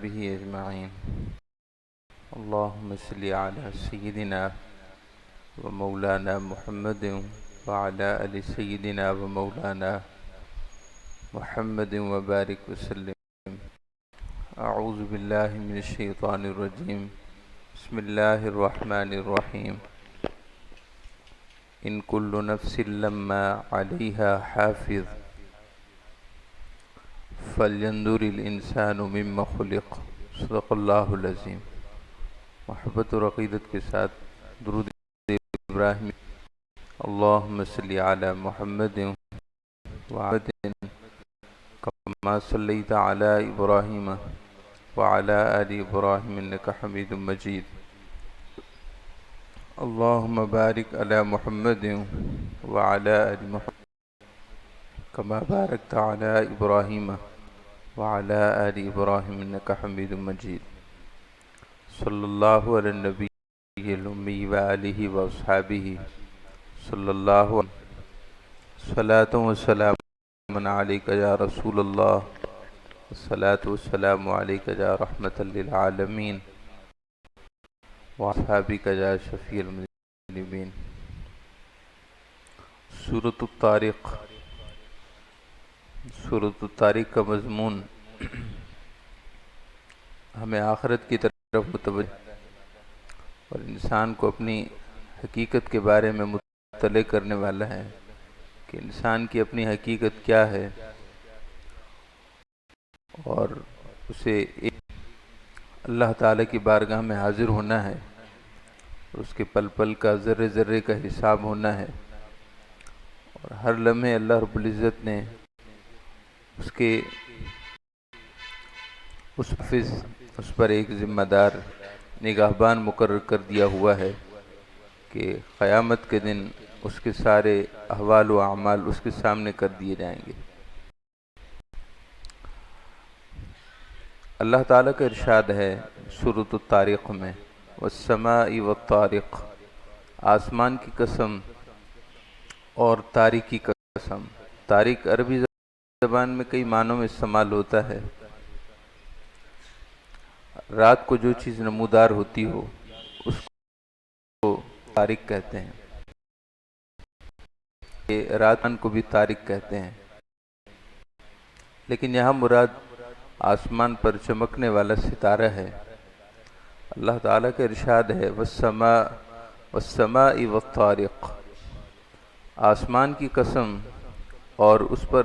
وأصحابه أجمعين. اللهم صل على سيدنا ومولانا محمد وعلى آل سيدنا ومولانا محمد وبارك وسلم. أعوذ بالله من الشيطان الرجيم. بسم الله الرحمن الرحيم. إن كل نفس لما عليها حافظ فلينظر الإنسان مما خلق. صدق اللہ العظیم. محبت اور عقیدت کے ساتھ درود ابراہیم. اللہم صلی علی محمد وعلى كما صلیت علی ابراہیم وعلى آل ابراہیم انک حمید مجید. اللہم بارک علی محمد وعلى آل محمد كما بارکت علی ابراہیم وعلى آل ابراہیم انک حمید مجید. صلی اللہ علی النبی الامی وآلہ واصحابہ صلی اللہ علیہ صلاۃ و سلام علیک یا رسول اللہ والصلاة والسلام علیک یا رحمۃ للعالمین واصحابک یا شفیع المذنبین. سورۃ الطارق. سورۃ الطارق کا مضمون ہمیں آخرت کی طرف متوجہ اور انسان کو اپنی حقیقت کے بارے میں مطلع کرنے والا ہے کہ انسان کی اپنی حقیقت کیا ہے اور اسے اللہ تعالیٰ کی بارگاہ میں حاضر ہونا ہے اور اس کے پل پل کا ذرے ذرے کا حساب ہونا ہے اور ہر لمحے اللہ رب العزت نے اس پر ایک ذمہ دار نگہبان مقرر کر دیا ہوا ہے کہ قیامت کے دن اس کے سارے احوال و اعمال اس کے سامنے کر دیے جائیں گے. اللہ تعالیٰ کا ارشاد ہے سورۃ الطارق میں والسماء والطارق. آسمان کی قسم اور طارق کی قسم. طارق عربی زبان میں کئی معنوں میں استعمال ہوتا ہے. رات کو جو چیز نمودار ہوتی ہو اس کو طارق کہتے ہیں. رات کو بھی طارق کہتے ہیں لیکن یہاں مراد آسمان پر چمکنے والا ستارہ ہے. اللہ تعالیٰ کا ارشاد ہے والسماء والطارق. آسمان کی قسم اور اس پر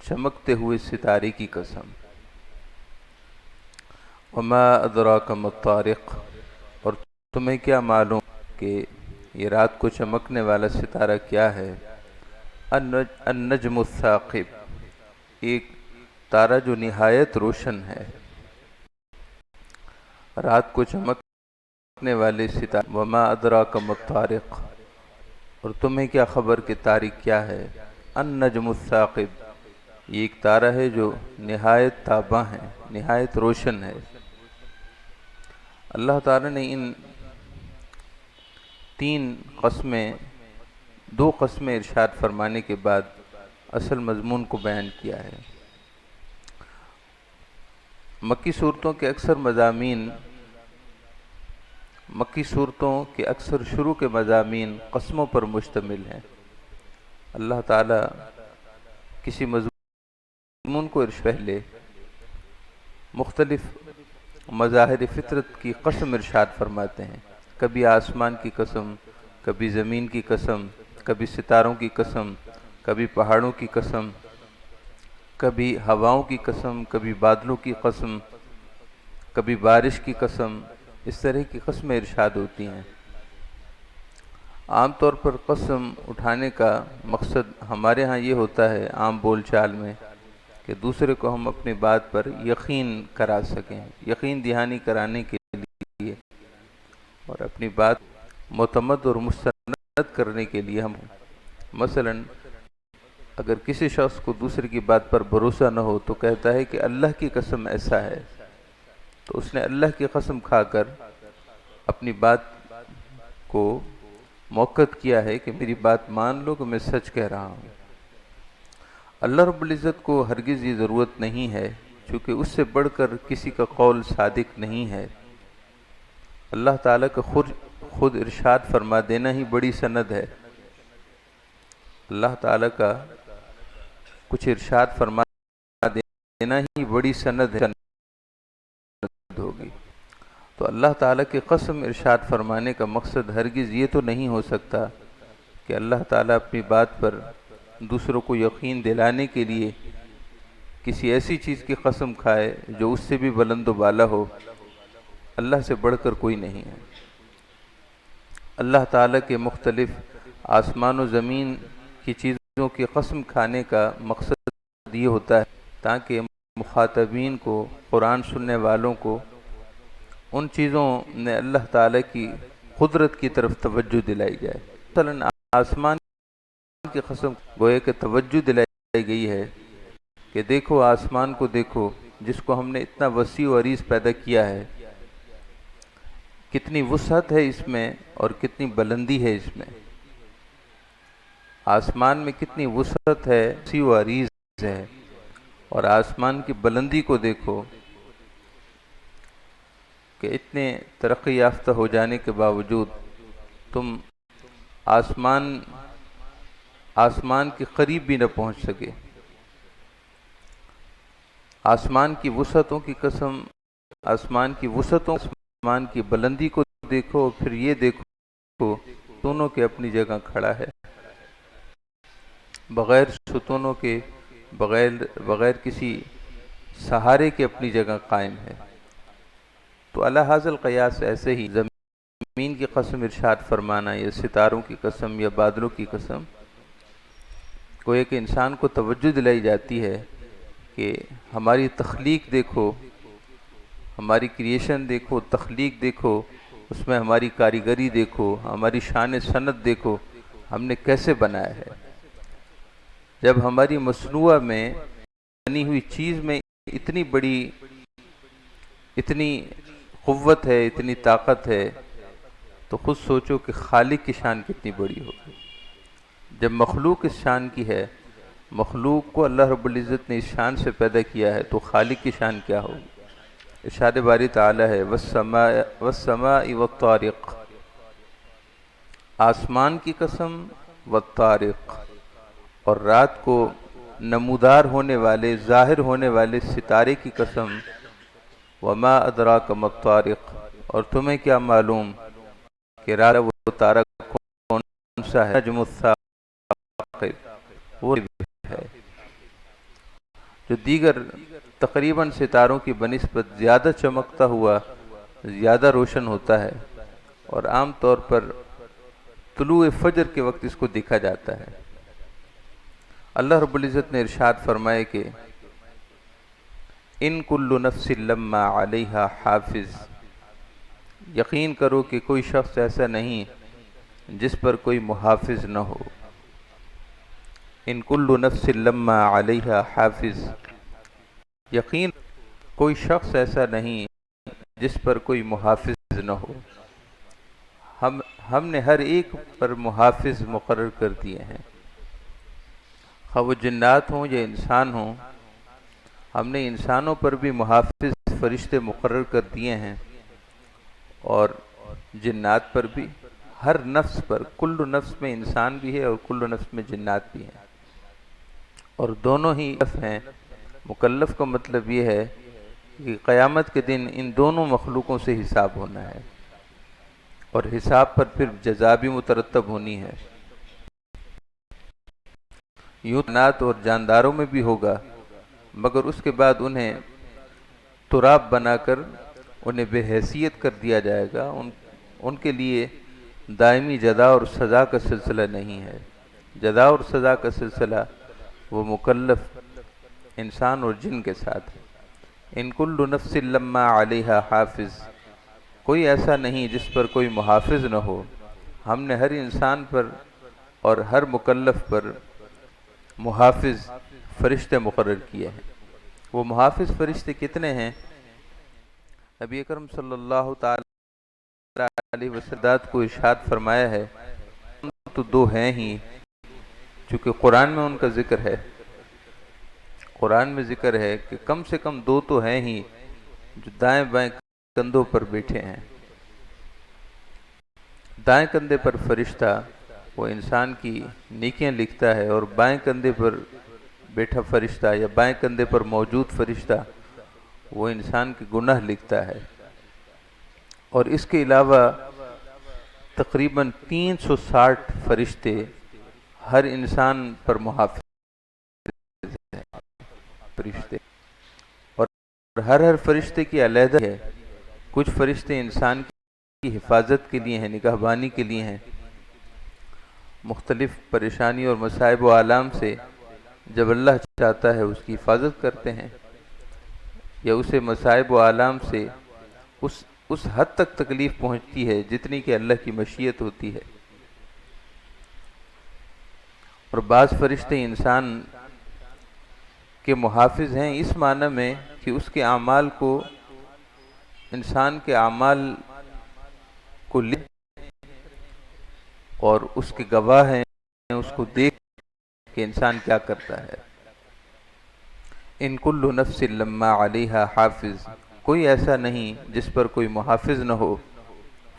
چمکتے ہوئے ستارے کی قسم. وما ادراک ما الطارق. اور تمہیں کیا معلوم کہ یہ رات کو چمکنے والا ستارہ کیا ہے؟ النجم الثاقب. ایک تارہ جو نہایت روشن ہے. رات کو چمکنے والے ستارے. وما ادراک ما الطارق. اور تمہیں کیا خبر کہ طارق کیا ہے؟ النجم الثاقب. یہ ایک تارہ ہے جو نہایت تاباں ہے، نہایت روشن ہے. اللہ تعالیٰ نے ان دو قسمیں ارشاد فرمانے کے بعد اصل مضمون کو بیان کیا ہے. مکی صورتوں کے اکثر شروع کے مضامین قسموں پر مشتمل ہیں. اللہ تعالیٰ کسی مضمون کو پہلے مختلف مظاہر فطرت کی قسم ارشاد فرماتے ہیں. کبھی آسمان کی قسم، کبھی زمین کی قسم، کبھی ستاروں کی قسم، کبھی پہاڑوں کی قسم، کبھی ہواؤں کی قسم، کبھی بادلوں کی قسم، کبھی بارش کی قسم. اس طرح کی قسمیں ارشاد ہوتی ہیں. عام طور پر قسم اٹھانے کا مقصد ہمارے ہاں یہ ہوتا ہے عام بول چال میں کہ دوسرے کو ہم اپنی بات پر یقین کرا سکیں، یقین دہانی کرانے کے لیے اور اپنی بات معتمد اور مستند کرنے کے لیے ہم مثلا اگر کسی شخص کو دوسرے کی بات پر بھروسہ نہ ہو تو کہتا ہے کہ اللہ کی قسم ایسا ہے، تو اس نے اللہ کی قسم کھا کر اپنی بات کو موقت کیا ہے کہ میری بات مان لو کہ میں سچ کہہ رہا ہوں. اللہ رب العزت کو ہرگز یہ ضرورت نہیں ہے چونکہ اس سے بڑھ کر کسی کا قول صادق نہیں ہے۔ اللہ تعالیٰ کا خود ارشاد فرما دینا ہی بڑی سند ہے۔ اللہ تعالیٰ کا کچھ ارشاد فرما دینا ہی بڑی سند ہوگی۔ تو اللہ تعالیٰ کی قسم ارشاد فرمانے کا مقصد ہرگز یہ تو نہیں ہو سکتا کہ اللہ تعالیٰ اپنی بات پر دوسروں کو یقین دلانے کے لیے کسی ایسی چیز کی قسم کھائے جو اس سے بھی بلند و بالا ہو۔ اللہ سے بڑھ کر کوئی نہیں ہے۔ اللہ تعالیٰ کے مختلف آسمان و زمین کی چیزوں کی قسم کھانے کا مقصد یہ ہوتا ہے تاکہ مخاطبین کو، قرآن سننے والوں کو ان چیزوں نے اللہ تعالیٰ کی قدرت کی طرف توجہ دلائی جائے۔ مثلا آسمان کی قسم گویا کہ توجہ دلائی گئی ہے کہ دیکھو آسمان کو، دیکھو جس کو ہم نے اتنا وسیع و عریض پیدا کیا ہے، کتنی وسعت ہے اس میں اور کتنی بلندی ہے اس میں۔ آسمان میں کتنی وسعت ہے، وسیع و عریض ہے، اور آسمان کی بلندی کو دیکھو کہ اتنے ترقی یافتہ ہو جانے کے باوجود تم آسمان کے قریب بھی نہ پہنچ سکے۔ آسمان کی وسعتوں کی قسم، آسمان کی وسعتوں، آسمان کی بلندی کو دیکھو، پھر یہ دیکھو ستونوں کے اپنی جگہ کھڑا ہے، بغیر ستونوں کے، بغیر کسی سہارے کے اپنی جگہ قائم ہے۔ تو علی ھذا القیاس ایسے ہی زمین کی قسم ارشاد فرمانا یا ستاروں کی قسم یا بادلوں کی قسم، گویا کہ انسان کو توجہ دلائی جاتی ہے کہ ہماری تخلیق دیکھو، ہماری کریشن دیکھو، تخلیق دیکھو، اس میں ہماری کاریگری دیکھو، ہماری شان صنعت دیکھو، ہم نے کیسے بنایا ہے۔ جب ہماری مصنوعہ میں بنی ہوئی چیز میں اتنی بڑی، اتنی قوت ہے، اتنی طاقت ہے، تو خود سوچو کہ خالق کی شان کتنی بڑی ہوگی۔ جب مخلوق اس شان کی ہے، مخلوق کو اللہ رب العزت نے اس شان سے پیدا کیا ہے، تو خالق کی شان کیا ہوگی۔ ارشاد باری تعالی ہے والسماء والطارق، آسمان کی قسم، والطارق، اور رات کو نمودار ہونے والے، ظاہر ہونے والے ستارے کی قسم، وما ادراک ما الطارق، اور تمہیں کیا معلوم کہ رات وہ تارہ کون سا ہے، نجم الثاقب، وہ ہے جو دیگر تقریباً ستاروں کی بنسبت زیادہ چمکتا ہوا، زیادہ روشن ہوتا ہے، اور عام طور پر طلوع فجر کے وقت اس کو دیکھا جاتا ہے۔ اللہ رب العزت نے ارشاد فرمائے کہ ان کل نفس لما علیہا حافظ، یقین کرو کہ کوئی شخص ایسا نہیں جس پر کوئی محافظ نہ ہو۔ ان کل نفس لما علیہا حافظ، یقین کوئی شخص ایسا نہیں جس پر کوئی محافظ نہ ہو۔ ہم نے ہر ایک پر محافظ مقرر کر دیے ہیں، خواہ وہ جنات ہوں یا انسان ہوں۔ ہم نے انسانوں پر بھی محافظ فرشتے مقرر کر دیے ہیں، اور جنات پر بھی، ہر نفس پر، کل نفس میں انسان بھی ہے اور کل نفس میں جنات بھی ہیں، اور دونوں ہی مکلف ہیں۔ مکلف کا مطلب یہ ہے کہ قیامت کے دن ان دونوں مخلوقوں سے حساب ہونا ہے، اور حساب پر پھر جزا بھی مترتب ہونی ہے۔ یوں جنات اور جانداروں میں بھی ہوگا، مگر اس کے بعد انہیں تراب بنا کر انہیں بے حیثیت کر دیا جائے گا۔ ان کے لیے دائمی جزا اور سزا کا سلسلہ نہیں ہے۔ جزا اور سزا کا سلسلہ وہ مکلف انسان اور جن کے ساتھ ہے۔ ان کل نفس لما علیہا حافظ، کوئی ایسا نہیں جس پر کوئی محافظ نہ ہو۔ ہم نے ہر انسان پر اور ہر مکلف پر محافظ فرشتے مقرر کیے ہیں۔ وہ محافظ فرشتے کتنے ہیں؟ نبی اکرم صلی اللہ تعالی علیہ وسلم کو ارشاد فرمایا ہے تو دو ہیں ہی، چونکہ قرآن میں ان کا ذکر ہے۔ قرآن میں ذکر ہے کہ کم سے کم 2 تو ہیں ہی جو دائیں بائیں کندھوں پر بیٹھے ہیں۔ دائیں کندھے پر فرشتہ وہ انسان کی نیکیاں لکھتا ہے، اور بائیں کندھے پر بیٹھا فرشتہ یا بائیں کندھے پر موجود فرشتہ وہ انسان کے گناہ لکھتا ہے۔ اور اس کے علاوہ تقریباً 360 فرشتے ہر انسان پر محافظ ہیں، فرشتے، اور ہر فرشتے کی علیحدہ ہے۔ کچھ فرشتے انسان کی حفاظت کے لیے ہیں، نگہبانی کے لیے ہیں، مختلف پریشانی اور مصائب و آلام سے جب اللہ چاہتا ہے اس کی حفاظت کرتے ہیں، یا اسے مصائب و آلام سے اس حد تک تکلیف پہنچتی ہے جتنی کہ اللہ کی مشیت ہوتی ہے۔ اور بعض فرشتے انسان کے محافظ ہیں اس معنی میں کہ اس کے اعمال کو، انسان کے اعمال کو لکھ اور اس کے گواہ ہیں، اس کو دیکھ کہ انسان کیا کرتا ہے۔ ان کل نفس لما علیہا حافظ، کوئی ایسا نہیں جس پر کوئی محافظ نہ ہو۔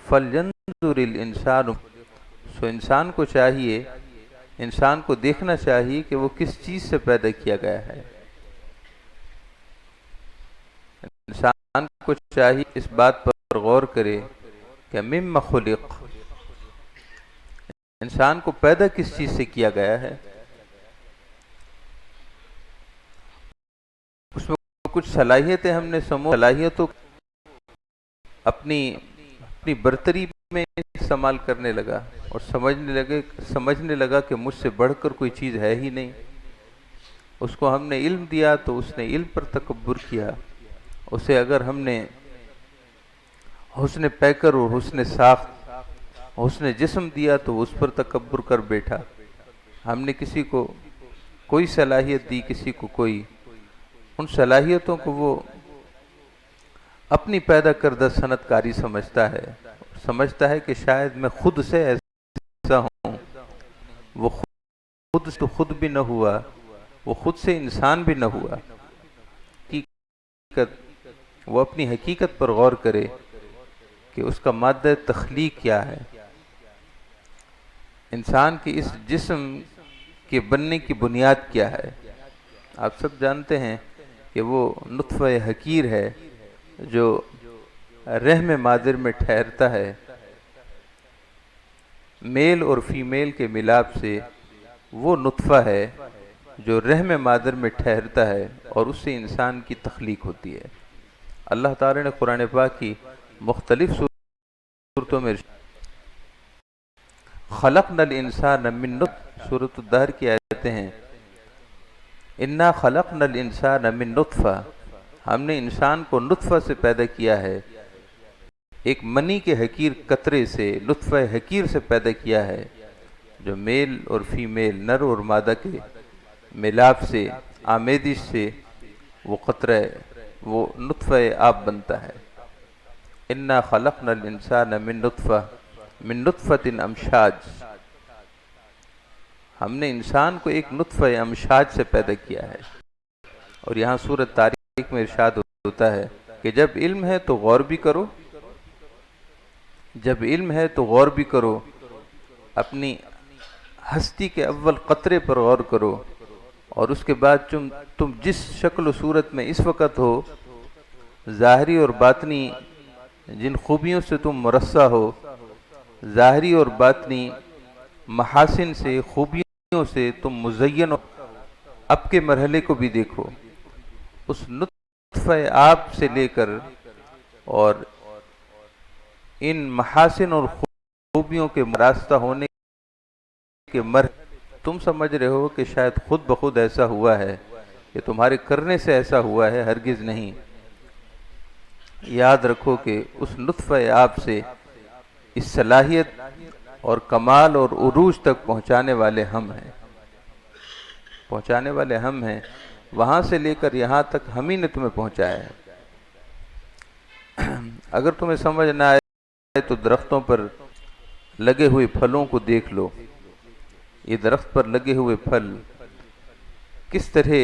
فلینظر الانسان، سو انسان کو چاہیے، انسان کو دیکھنا چاہیے کہ وہ کس چیز سے پیدا کیا گیا ہے۔ انسان کو چاہیے اس بات پر غور کرے کہ مما خلق، انسان کو پیدا کس چیز سے کیا گیا ہے۔ اس میں کچھ صلاحیتیں ہم نے صلاحیتوں اپنی برتری میں استعمال کرنے لگا، اور سمجھنے لگا کہ مجھ سے بڑھ کر کوئی چیز ہے ہی نہیں۔ اس کو ہم نے علم دیا تو اس نے علم پر تکبر کیا، اسے اگر ہم نے حسن پیکر اور حسن ساخت، حسن جسم دیا تو اس پر تکبر کر بیٹھا۔ ہم نے کسی کو کوئی صلاحیت دی، کسی کو کوئی، ان صلاحیتوں کو وہ اپنی پیدا کردہ صنعت کاری سمجھتا ہے کہ شاید میں خود سے ایسا ہوں۔ وہ خود بھی نہ ہوا، وہ خود سے انسان بھی نہ ہوا۔ وہ اپنی حقیقت پر غور کرے کہ اس کا مادہ تخلیق کیا ہے۔ انسان کے اس جسم کے بننے کی بنیاد کیا ہے۔ آپ سب جانتے ہیں کہ وہ نطفہ حقیر ہے جو رحم مادر میں ٹھہرتا ہے، میل اور فیمیل کے ملاپ سے وہ نطفہ ہے جو رحم مادر میں ٹھہرتا ہے، اور اس سے انسان کی تخلیق ہوتی ہے۔ اللہ تعالی نے قرآن پاک کی مختلف صورتوں میں خلقنا الانسان من نطفہ، سورۃ الدہر کی آیتیں ہیں، انا خلقنا الانسان من نطفہ، ہم نے انسان کو نطفہ سے پیدا کیا ہے، ایک منی کے حقیر قطرے سے، نطفہ حقیر سے پیدا کیا ہے، جو میل اور فیمیل، نر اور مادہ کے ملاپ سے، آمیزش سے وہ قطرہ، وہ نطفہ آب بنتا ہے۔ انا خلقنا الانسان من نطفۃ امشاج، ہم نے انسان کو ایک نطفہ امشاج سے پیدا کیا ہے۔ اور یہاں سورۃ طارق میں ارشاد ہوتا ہے کہ جب علم ہے تو غور بھی کرو، جب علم ہے تو غور بھی کرو، اپنی ہستی کے اول قطرے پر غور کرو، اور اس کے بعد تم جس شکل و صورت میں اس وقت ہو، ظاہری اور باطنی جن خوبیوں سے تم مرصع ہو، ظاہری اور باطنی محاسن سے، خوبیوں سے تم مزین ہو، اب کے مرحلے کو بھی دیکھو، اس نطفہ آب سے لے کر اور ان محاسن اور خوبیوں کے راستہ ہونے کے مرحلے تم سمجھ رہے ہو کہ شاید خود بخود ایسا ہوا ہے، کہ تمہارے کرنے سے ایسا ہوا ہے، ہرگز نہیں۔ یاد رکھو کہ اس نطفہ آب سے اس صلاحیت اور کمال اور عروج تک پہنچانے والے ہم ہیں، وہاں سے لے کر یہاں تک ہم ہی نے تمہیں پہنچایا ہے۔ اگر تمہیں سمجھ نہ آئے تو درختوں پر لگے ہوئے پھلوں کو دیکھ لو، یہ درخت پر لگے ہوئے پھل کس طرح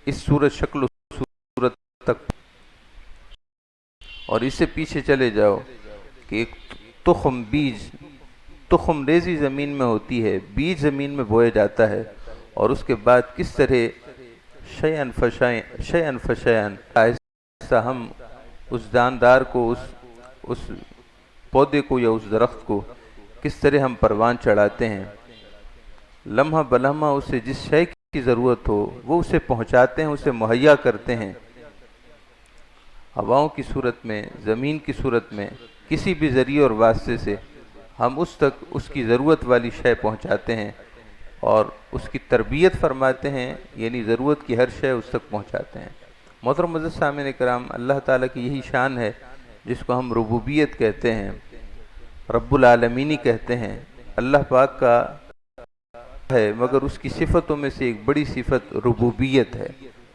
اس صورت شکل و صورت تک، اور اس سے پیچھے چلے جاؤ کہ ایک تخم ریزی زمین میں ہوتی ہے، بیج زمین میں بویا جاتا ہے، اور اس کے بعد کس طرح شیئن فشیئن آہستہ ہم اس جاندار کو، اس پودے کو یا اس درخت کو کس طرح ہم پروان چڑھاتے ہیں، لمحہ بلمحہ اسے جس شے کی ضرورت ہو وہ اسے پہنچاتے ہیں، اسے مہیا کرتے ہیں، ہواؤں کی صورت میں، زمین کی صورت میں، کسی بھی ذریعے اور واسطے سے ہم اس تک اس کی ضرورت والی شے پہنچاتے ہیں اور اس کی تربیت فرماتے ہیں، یعنی ضرورت کی ہر شے اس تک پہنچاتے ہیں۔ محترم معزز سامعین کرام، اللہ تعالیٰ کی یہی شان ہے جس کو ہم ربوبیت کہتے ہیں، رب العالمینی کہتے ہیں۔ اللہ پاک کا ہے، مگر اس کی صفتوں میں سے ایک بڑی صفت ربوبیت ہے،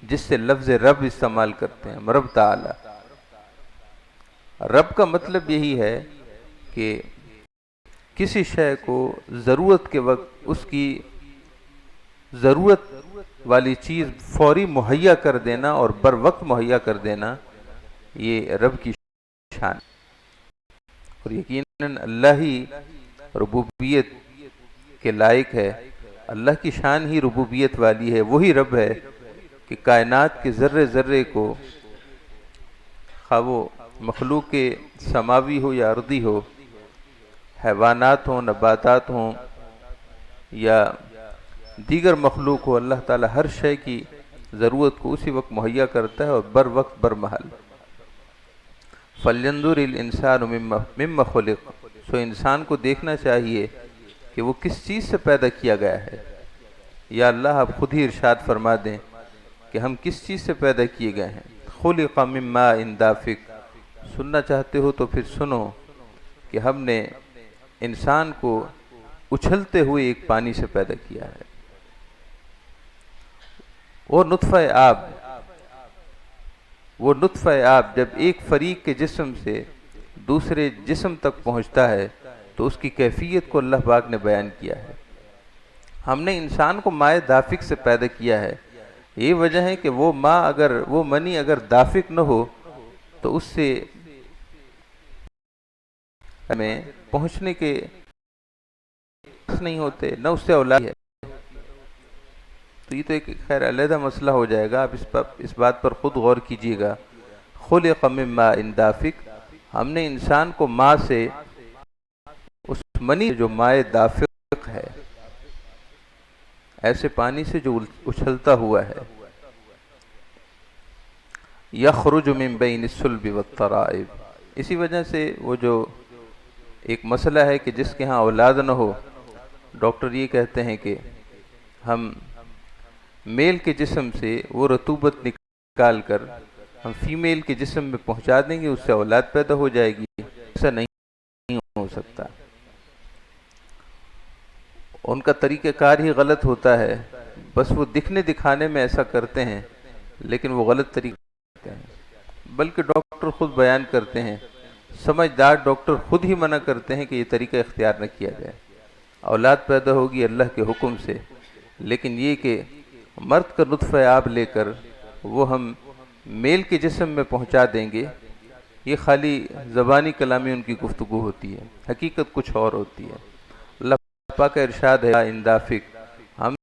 جس سے لفظ رب استعمال کرتے ہیں، رب تعالی۔ رب کا مطلب یہی ہے کہ کسی شے کو ضرورت کے وقت اس کی ضرورت والی چیز فوری مہیا کر دینا اور بر وقت مہیا کر دینا، یہ رب کی شان ہے۔ اور یقیناً اللہ ہی ربوبیت کے لائق ہے، اللہ کی شان ہی ربوبیت والی ہے۔ وہی رب ہے کہ کائنات کے ذرے ذرے کو، خواہ وہ مخلوق سماوی ہو یا ارضی ہو، حیوانات ہوں، نباتات ہوں یا دیگر مخلوق ہو، اللہ تعالیٰ ہر شے کی ضرورت کو اسی وقت مہیا کرتا ہے اور بر وقت بر محل۔ فَلْيَنْظُرِ الْإِنسَانُ مِمَّ خُلِقَ، سو انسان کو دیکھنا چاہیے کہ وہ کس چیز سے پیدا کیا گیا ہے۔ یا اللہ آپ خود ہی ارشاد فرما دیں کہ ہم کس چیز سے پیدا کیے گئے ہیں۔ خُلِقَ مِن مَاءٍ دَافِقٍ، سننا چاہتے ہو تو پھر سنو کہ ہم نے انسان کو اچھلتے ہوئے ایک پانی سے پیدا کیا ہے۔ وہ نطفہ آب جب ایک فریق کے جسم سے دوسرے جسم تک پہنچتا ہے تو اس کی کیفیت کو اللہ پاک نے بیان کیا ہے۔ ہم نے انسان کو مائع دافق سے پیدا کیا ہے، یہ وجہ ہے کہ وہ منی اگر دافق نہ ہو تو اس سے ہمیں پہنچنے کے نہیں ہوتے، نہ اس سے اولاد ہے۔ تو یہ تو ایک خیر علیحدہ مسئلہ ہو جائے گا، آپ اس بات پر خود غور کیجئے گا۔ خلق من ماء دافق، ہم نے انسان کو ماء سے، اس منی جو مائع دافق ہے، ایسے پانی سے جو اچھلتا ہوا ہے، یخرج من بین الصلب والترائب، اسی وجہ سے وہ جو ایک مسئلہ ہے کہ جس کے ہاں اولاد نہ ہو، ڈاکٹر یہ کہتے ہیں کہ ہم میل کے جسم سے وہ رطوبت نکال کر ہم فیمیل کے جسم میں پہنچا دیں گے، اس سے اولاد پیدا ہو جائے گی۔ ایسا نہیں ہو سکتا، ان کا طریقہ کار ہی غلط ہوتا ہے، بس وہ دکھانے میں ایسا کرتے ہیں لیکن وہ غلط طریقہ ہے۔ بلکہ ڈاکٹر خود بیان کرتے ہیں، سمجھدار ڈاکٹر خود ہی منع کرتے ہیں کہ یہ طریقہ اختیار نہ کیا جائے۔ اولاد پیدا ہوگی اللہ کے حکم سے، لیکن یہ کہ مرد کا نطفہ آب لے کر وہ ہم میل کے جسم میں پہنچا دیں گے، یہ خالی زبانی کلامی ان کی گفتگو ہوتی ہے، حقیقت کچھ اور ہوتی ہے۔ اللہ پاک کا ارشاد ہے اندافق، ہم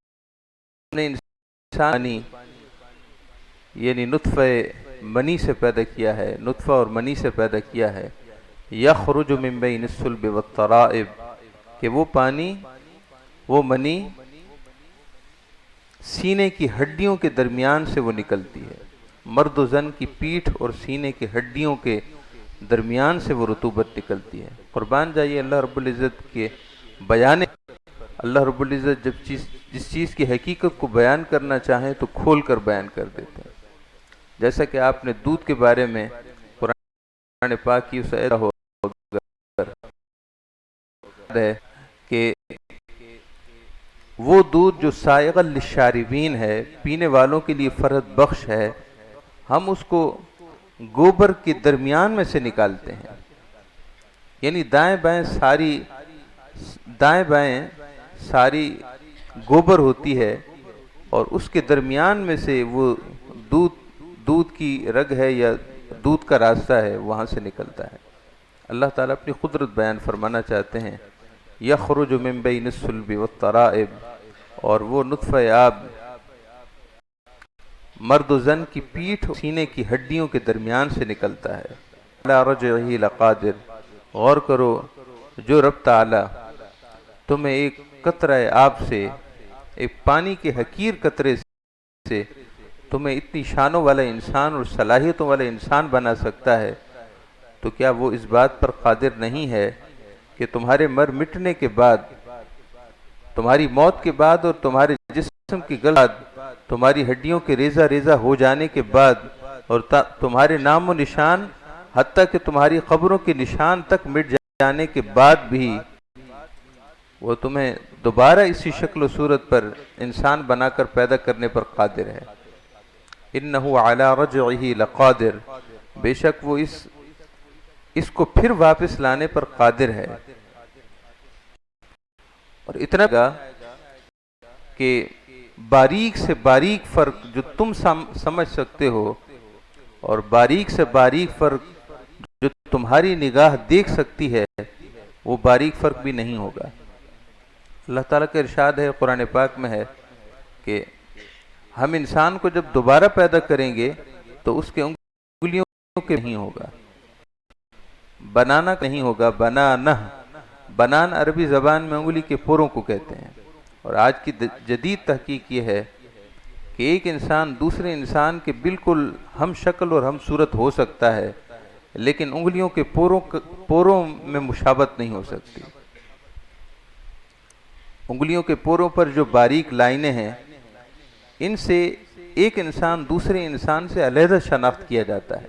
نے انسانی یعنی نطفہ منی سے پیدا کیا ہے، نطفہ اور منی سے پیدا کیا ہے۔ یخرج من بین الصلب والترائب، کہ وہ پانی، وہ منی سینے کی ہڈیوں کے درمیان سے وہ نکلتی ہے، مرد و زن کی پیٹھ اور سینے کی ہڈیوں کے درمیان سے وہ رطوبت نکلتی ہے۔ قربان جائیے اللہ رب العزت کے بیان، اللہ رب العزت جس چیز کی حقیقت کو بیان کرنا چاہیں تو کھول کر بیان کر دیتے ہیں۔ جیسا کہ آپ نے دودھ کے بارے میں قرآن پاک کی اس آیت ہو ہے کہ وہ دودھ جو سائغ للشاربین ہے، پینے والوں کے لیے فرحت بخش ہے، ہم اس کو گوبر کے درمیان میں سے نکالتے ہیں، یعنی دائیں بائیں ساری گوبر ہوتی ہے اور اس کے درمیان میں سے وہ دودھ کی رگ ہے یا دودھ کا راستہ ہے وہاں سے نکلتا ہے۔ اللہ تعالیٰ اپنی قدرت بیان فرمانا چاہتے ہیں، یخرج من بین الصلب والترائب، اور وہ نطفہ آب مرد و زن کی پیٹھ سینے کی ہڈیوں کے درمیان سے نکلتا ہے۔ علی رجعہ لقادر، غور کرو جو رب تعالی تمہیں ایک قطرہ آب سے، ایک پانی کے حقیر قطرے سے تمہیں اتنی شانوں والا انسان اور صلاحیتوں والا انسان بنا سکتا ہے، تو کیا وہ اس بات پر قادر نہیں ہے کہ تمہارے مٹنے کے بعد، تمہاری موت کے بعد اور تمہارے جسم کی بعد، تمہاری ہڈیوں کے ریزہ ریزہ ہو جانے کے بعد اور تمہارے نام و نشان حتیٰ کہ تمہاری قبروں کے نشان تک مٹ جانے کے بعد بھی وہ تمہیں دوبارہ اسی شکل و صورت پر انسان بنا کر پیدا کرنے پر قادر ہے۔ انہو علی رجعہ لقادر، بے شک وہ اس کو پھر واپس لانے پر قادر ہے۔ اور اتنا کہ باریک سے باریک فرق جو تم سمجھ سکتے ہو اور باریک سے باریک فرق جو تمہاری نگاہ دیکھ سکتی ہے، وہ باریک فرق بھی نہیں ہوگا۔ اللہ تعالیٰ کا ارشاد ہے قرآن پاک میں ہے کہ ہم انسان کو جب دوبارہ پیدا کریں گے تو اس کے انگلیوں کے نہیں ہوگا، بنانا نہیں ہوگا، بنان عربی زبان میں انگلی کے پوروں کو کہتے ہیں۔ اور آج کی جدید تحقیق یہ ہے کہ ایک انسان دوسرے انسان کے بالکل ہم شکل اور ہم صورت ہو سکتا ہے، لیکن انگلیوں کے پوروں میں مشابہت نہیں ہو سکتی۔ انگلیوں کے پوروں پر جو باریک لائنیں ہیں، ان سے ایک انسان دوسرے انسان سے علیحدہ شناخت کیا جاتا ہے،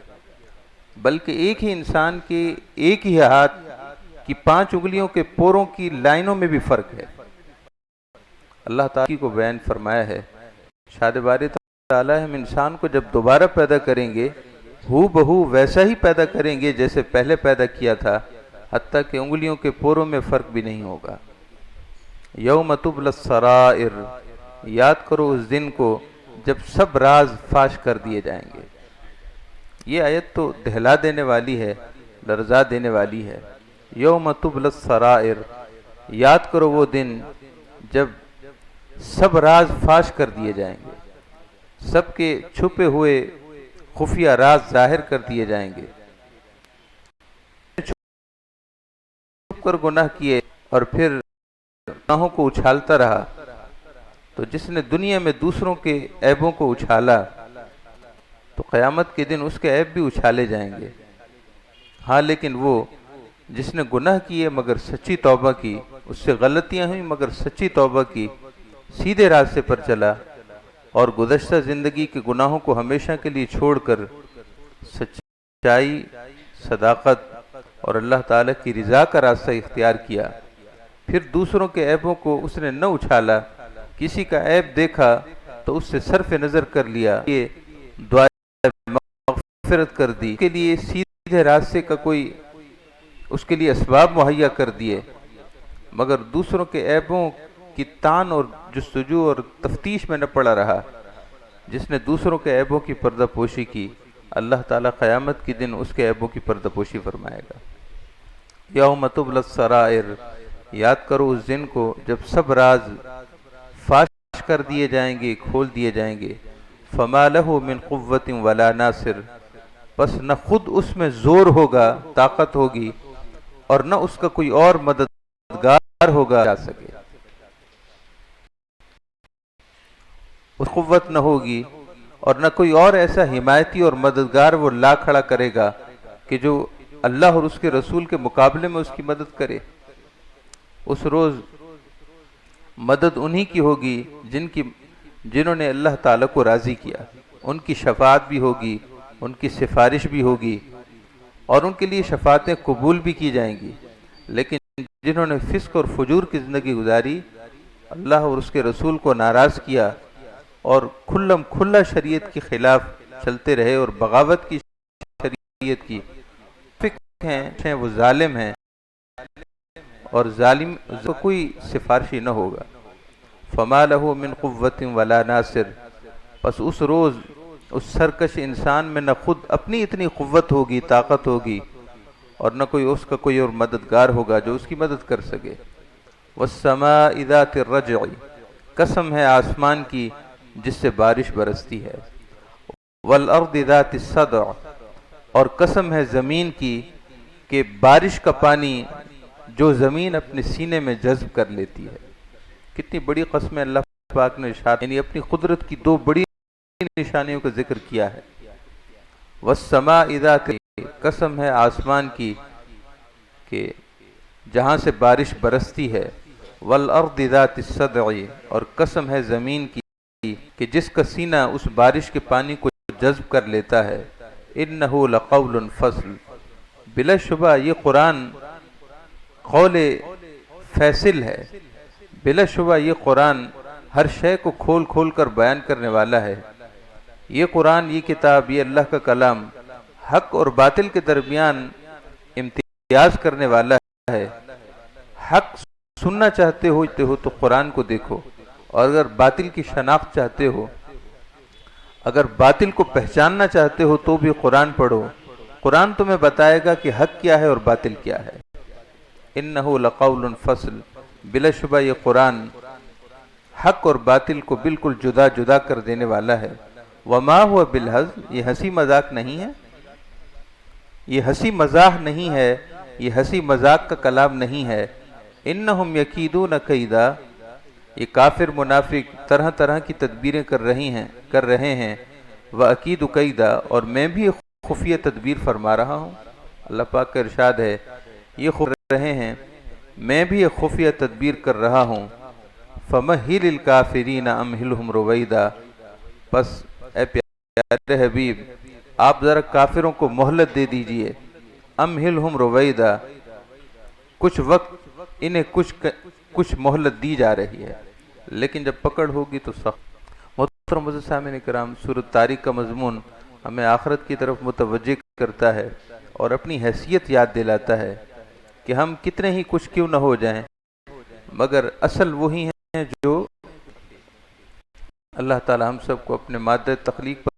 بلکہ ایک ہی انسان کے ایک ہی ہاتھ کی 5 انگلیوں کے پوروں کی لائنوں میں بھی فرق ہے۔ اللہ تعالیٰ کو بیان فرمایا ہے، شاد باری تعالیٰ ہم انسان کو جب دوبارہ پیدا کریں گے ہو بہو ویسا ہی پیدا کریں گے جیسے پہلے پیدا کیا تھا، حتیٰ کہ انگلیوں کے پوروں میں فرق بھی نہیں ہوگا۔ یوم تبلی السرائر، یاد کرو اس دن کو جب سب راز فاش کر دیے جائیں گے۔ یہ آیت تو دہلا دینے والی ہے، لرزا دینے والی ہے۔ یوم تبلی السرائر، یاد کرو وہ دن جب سب راز فاش کر دیے جائیں گے، سب کے چھپے ہوئے خفیہ راز ظاہر کر دیے جائیں گے۔ چھپ کر گناہ کیے اور پھر گناہوں کو اچھالتا رہا، تو جس نے دنیا میں دوسروں کے عیبوں کو اچھالا تو قیامت کے دن اس کے عیب بھی اچھالے جائیں گے۔ ہاں لیکن وہ جس نے گناہ کیے مگر سچی توبہ کی، اس سے غلطیاں ہوئیں مگر سچی توبہ کی، سیدھے راستے پر چلا اور گزشتہ زندگی کے گناہوں کو ہمیشہ کے لیے چھوڑ کر سچائی، صداقت اور اللہ تعالیٰ کی رضا کا راستہ اختیار کیا، پھر دوسروں کے عیبوں کو اس نے نہ اچھالا، کسی کا عیب دیکھا تو اس سے صرف نظر کر لیا، یہ دعا مغفرت کر دی، اس کے لیے سیدھے راستے کا کوئی اس کے لیے اسباب مہیا کر دیے، مگر دوسروں کے عیبوں کی تان اور جستجو اور تفتیش میں نہ پڑا رہا۔ جس نے دوسروں کے عیبوں کی پردہ پوشی کی، اللہ تعالیٰ قیامت کے دن اس کے عیبوں کی پردہ پوشی فرمائے گا۔ یوم تبلی السرائر، یاد کرو اس دن کو جب سب راز فاش کر دیے جائیں گے، کھول دیے جائیں گے۔ فما لہ من قوت ولا ناصر، بس نہ خود اس میں زور ہوگا، طاقت ہوگی، اور نہ اس کا کوئی اور مددگار ہوگا جا سکے۔ اس قوت نہ ہوگی اور نہ کوئی اور ایسا حمایتی اور مددگار وہ لا کھڑا کرے گا کہ جو اللہ اور اس کے رسول کے مقابلے میں اس کی مدد کرے۔ اس روز مدد انہی کی ہوگی جنہوں نے اللہ تعالیٰ کو راضی کیا، ان کی شفاعت بھی ہوگی، ان کی سفارش بھی ہوگی، اور ان کے لیے شفاعتیں قبول بھی کی جائیں گی۔ لیکن جنہوں نے فسق اور فجور کی زندگی گزاری، اللہ اور اس کے رسول کو ناراض کیا اور کھلا شریعت کے خلاف چلتے رہے اور بغاوت کی شریعت کی، فکر ہیں وہ ظالم ہیں، اور ظالم کو کوئی سفارشی نہ ہوگا۔ فما لہ من قوت ولا ناصر، پس اس روز اس سرکش انسان میں نہ خود اپنی اتنی قوت ہوگی، طاقت ہوگی، اور نہ کوئی اس کا کوئی اور مددگار ہوگا جو اس کی مدد کر سکے۔ والسماء ذات الرجع، قسم ہے آسمان کی جس سے بارش برستی ہے۔ والارض ذات الصدع، اور قسم ہے زمین کی کہ بارش کا پانی جو زمین اپنے سینے میں جذب کر لیتی ہے۔ کتنی بڑی قسم اللہ پاک نے ارشاد، یعنی اپنی قدرت کی دو بڑی نشانیوں کا ذکر کیا ہے۔ والسماء ذات، قسم ہے آسمان کی کہ جہاں سے بارش برستی ہے۔ والارض ذات الصدع، اور قسم ہے زمین کی کہ جس کا سینہ اس بارش کے پانی کو جذب کر لیتا ہے۔ انہ لقول فصل، بلا شبہ یہ قرآن قول فیصل ہے، بلا شبہ یہ قرآن ہر شے کو کھول کھول کر بیان کرنے والا ہے۔ یہ قرآن، یہ کتاب، یہ اللہ کا کلام حق اور باطل کے درمیان امتیاز کرنے والا ہے۔ حق سننا چاہتے ہو تو قرآن کو دیکھو، اور اگر باطل کی شناخت چاہتے ہو، اگر باطل کو پہچاننا چاہتے ہو تو بھی قرآن پڑھو۔ قرآن تمہیں بتائے گا کہ حق کیا ہے اور باطل کیا ہے۔ انہ لقول فصل، بلا شبہ یہ قرآن حق اور باطل کو بالکل جدا جدا کر دینے والا ہے۔ وما ہوا بالہزل، یہ ہنسی مذاق نہیں ہے، یہ ہنسی مزاح نہیں ہے، یہ ہنسی مذاق کا کلام نہیں ہے۔ انہم یکیدون کیدا، یہ کافر منافق طرح طرح کی تدبیریں کر رہے ہیں۔ وَأَكِيدُ کیدا، اور میں بھی خفیہ تدبیر فرما رہا ہوں۔ اللہ پاک کا ارشاد ہے یہ کر رہے ہیں، میں بھی ایک خفیہ تدبیر کر رہا ہوں۔ فَمَهِّلِ الْكَافِرِينَ أَمْهِلْهُمْ رُوَيْدًا، پس اے پیارے حبیب آپ ذرا کافروں کو مہلت دے دیجئے۔ أَمْهِلْهُمْ رُوَيْدًا، کچھ وقت انہیں کچھ مہلت دی جا رہی ہے، لیکن جب پکڑ ہوگی تو سخت۔ محترم معزز سامعین کرام، سورۃ طارق کا مضمون ہمیں آخرت کی طرف متوجہ کرتا ہے اور اپنی حیثیت یاد دلاتا ہے کہ ہم کتنے ہی کچھ کیوں نہ ہو جائیں، مگر اصل وہی ہیں جو اللہ تعالی ہم سب کو اپنے مادہ تخلیق پر